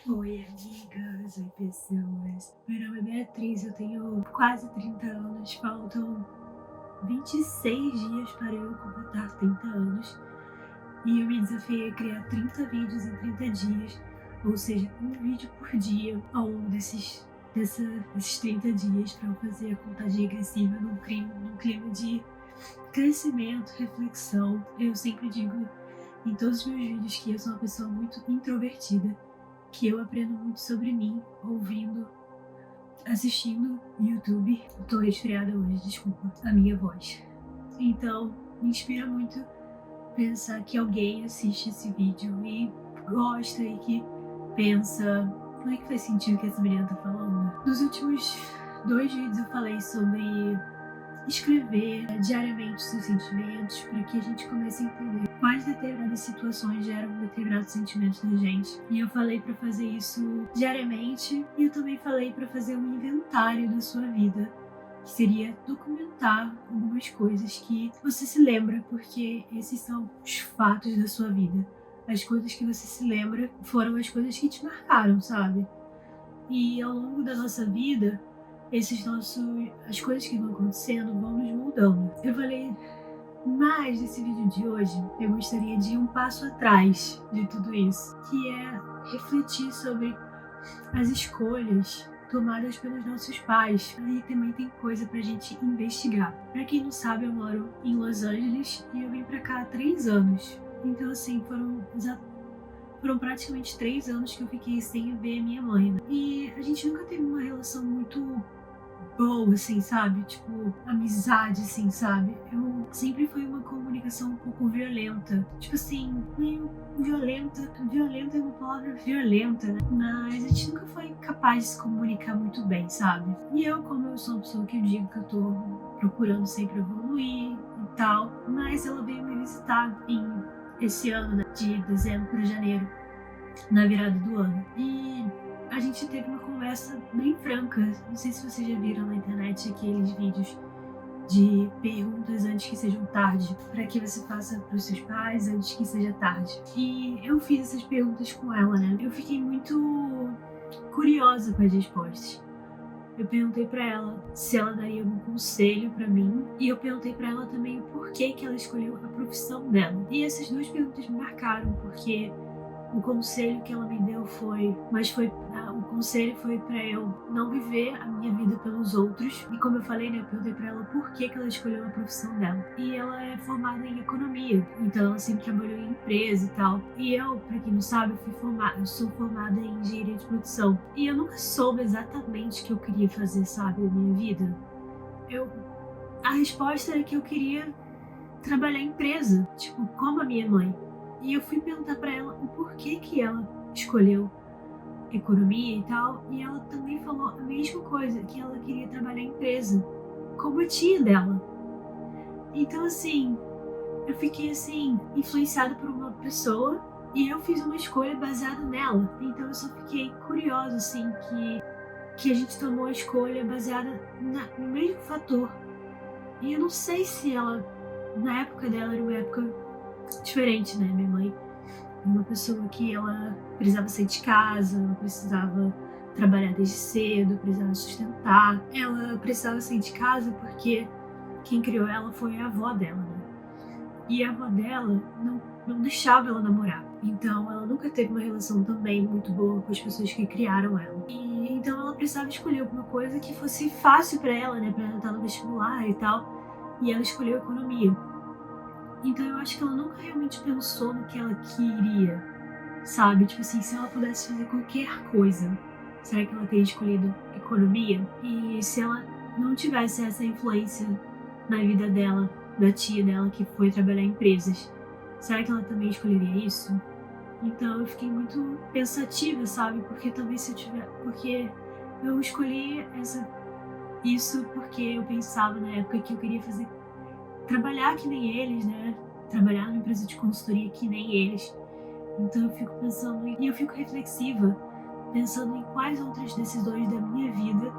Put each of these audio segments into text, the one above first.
Oi, amigas, oi, pessoas. Meu nome é Beatriz, eu tenho quase 30 anos, faltam 26 dias para eu completar 30 anos e eu me desafiei a criar 30 vídeos em 30 dias, ou seja, um vídeo por dia ao longo desses 30 dias para eu fazer a contagem regressiva num clima de crescimento, reflexão. Eu sempre digo em todos os meus vídeos que eu sou uma pessoa muito introvertida, que eu aprendo muito sobre mim, ouvindo, assistindo YouTube. Eu tô resfriada hoje, desculpa a minha voz. Então, me inspira muito pensar que alguém assiste esse vídeo e gosta e que pensa, como é que faz sentido o que essa menina tá falando? Nos últimos 2 vídeos eu falei sobre escrever diariamente seus sentimentos para que a gente comece a entender quais determinadas situações geram determinados sentimentos na gente. E eu falei para fazer isso diariamente e eu também falei para fazer um inventário da sua vida, que seria documentar algumas coisas que você se lembra, porque esses são os fatos da sua vida. As coisas que você se lembra foram as coisas que te marcaram, sabe? E ao longo da nossa vida, as coisas que vão acontecendo vão nos moldando. Eu falei, mas nesse vídeo de hoje, eu gostaria de ir um passo atrás de tudo isso, que é refletir sobre as escolhas tomadas pelos nossos pais. Aí também tem coisa pra gente investigar. Pra quem não sabe, eu moro em Los Angeles e eu vim pra cá há 3 anos. Então, assim, foram praticamente 3 anos que eu fiquei sem ver a minha mãe, né? E a gente nunca teve uma relação muito boa, assim, sabe? Tipo, amizade, assim, sabe? Eu sempre fui uma comunicação um pouco violenta. Tipo assim, meio violenta. Violenta é uma palavra violenta, né? Mas a gente nunca foi capaz de se comunicar muito bem, sabe? E eu, como eu sou uma pessoa que eu digo que eu tô procurando sempre evoluir e tal, mas ela veio me visitar esse ano, né, de dezembro para janeiro, na virada do ano. E a gente teve uma conversa bem franca. Não sei se vocês já viram na internet aqueles vídeos de perguntas antes que sejam tarde, para que você faça para os seus pais antes que seja tarde. E eu fiz essas perguntas com ela, né? Eu fiquei muito curiosa com as respostas. Eu perguntei para ela se ela daria algum conselho para mim e eu perguntei para ela também o porquê que ela escolheu a profissão dela. E essas duas perguntas me marcaram, porque o conselho que ela me deu o conselho foi para eu não viver a minha vida pelos outros. E como eu falei, né, eu perguntei para ela por que ela escolheu a profissão dela. E ela é formada em economia, então ela sempre trabalhou em empresa e tal. E eu, para quem não sabe, eu sou formada em engenharia de produção. E eu nunca soube exatamente o que eu queria fazer, sabe, na minha vida. A resposta era que eu queria trabalhar em empresa, tipo, como a minha mãe. E eu fui perguntar para ela o porquê que ela escolheu economia e tal, e ela também falou a mesma coisa, que ela queria trabalhar em empresa, como a tia dela. Então, assim, eu fiquei, assim, influenciada por uma pessoa e eu fiz uma escolha baseada nela. Então eu só fiquei curiosa, assim, que a gente tomou a escolha baseada no mesmo fator. E eu não sei se ela, na época dela, era uma época diferente, né? Minha mãe é uma pessoa que ela precisava sair de casa, ela precisava trabalhar desde cedo, precisava sustentar. Ela precisava sair de casa porque quem criou ela foi a avó dela, né? E a avó dela não deixava ela namorar. Então ela nunca teve uma relação também muito boa com as pessoas que criaram ela. E então ela precisava escolher alguma coisa que fosse fácil para ela, né? Para ela estar no vestibular e tal. E ela escolheu economia. Então eu acho que ela nunca realmente pensou no que ela queria, sabe? Tipo assim, se ela pudesse fazer qualquer coisa, será que ela teria escolhido economia? E se ela não tivesse essa influência na vida dela, da tia dela que foi trabalhar em empresas, será que ela também escolheria isso? Então eu fiquei muito pensativa, sabe? Porque eu escolhi isso porque eu pensava na época que eu queria trabalhar que nem eles, né? Trabalhar numa empresa de consultoria que nem eles. Então eu fico pensando e eu fico reflexiva, pensando em quais outras decisões da minha vida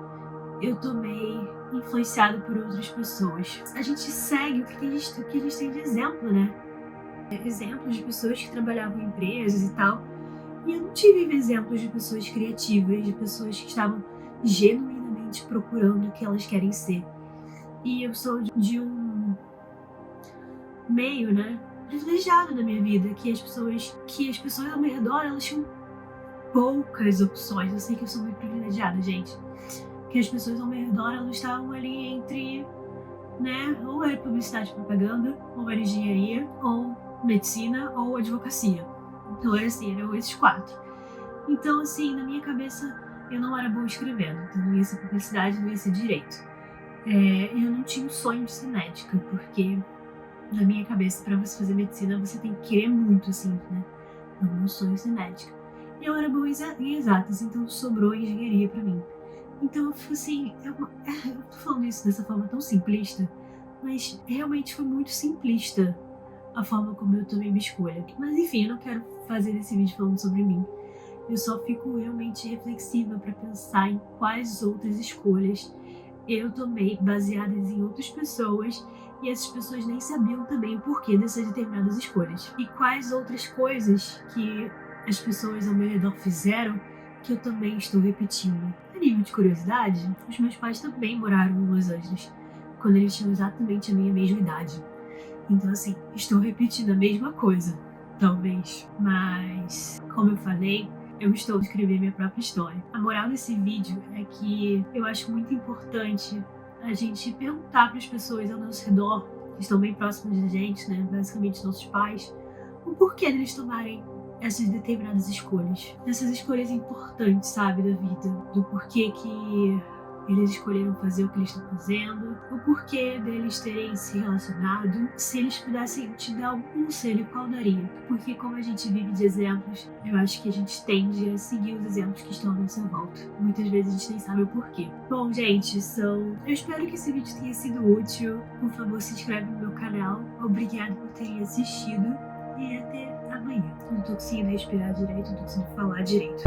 eu tomei influenciada por outras pessoas. A gente segue o que a gente tem de exemplo, né? Exemplos de pessoas que trabalhavam em empresas e tal. E eu não tive exemplos de pessoas criativas, de pessoas que estavam genuinamente procurando o que elas querem ser. E eu sou de um meio, né, privilegiado na minha vida, que as pessoas ao meu redor, elas tinham poucas opções. Eu sei que eu sou muito privilegiada, gente. Que as pessoas ao meu redor, elas estavam ali entre, né, ou era publicidade e propaganda, ou era engenharia, ou medicina, ou advocacia. Então era assim, eram esses 4. Então, assim, na minha cabeça, eu não era boa escrevendo. Então não ia ser publicidade, não ia ser direito. Eu não tinha o sonho de ser médica, porque na minha cabeça, pra você fazer medicina, você tem que querer muito, assim, né? Não, meu sonho é ser médica. Eu era boa em exatas, então sobrou engenharia pra mim. Então eu fico assim, eu tô falando isso dessa forma tão simplista, mas realmente foi muito simplista a forma como eu tomei minha escolha. Mas enfim, eu não quero fazer esse vídeo falando sobre mim. Eu só fico realmente reflexiva para pensar em quais outras escolhas eu tomei baseadas em outras pessoas, e essas pessoas nem sabiam também o porquê dessas determinadas escolhas. E quais outras coisas que as pessoas ao meu redor fizeram que eu também estou repetindo. A nível de curiosidade, os meus pais também moraram em Los Angeles, quando eles tinham exatamente a minha mesma idade. Então assim, estou repetindo a mesma coisa, talvez. Mas, como eu falei, eu estou escrevendo minha própria história. A moral desse vídeo é que eu acho muito importante a gente perguntar para as pessoas ao nosso redor, que estão bem próximas da gente, né, basicamente nossos pais, o porquê deles tomarem essas determinadas escolhas. Essas escolhas importantes, sabe, da vida. Do porquê que eles escolheram fazer o que eles estão fazendo, o porquê deles terem se relacionado. Se eles pudessem te dar um conselho, qual daria? Porque como a gente vive de exemplos, eu acho que a gente tende a seguir os exemplos que estão à nossa volta. Muitas vezes a gente nem sabe o porquê. Bom, gente, eu espero que esse vídeo tenha sido útil. Por favor, se inscreve no meu canal. Obrigada por terem assistido e até amanhã. Não tô conseguindo respirar direito, não tô conseguindo falar direito.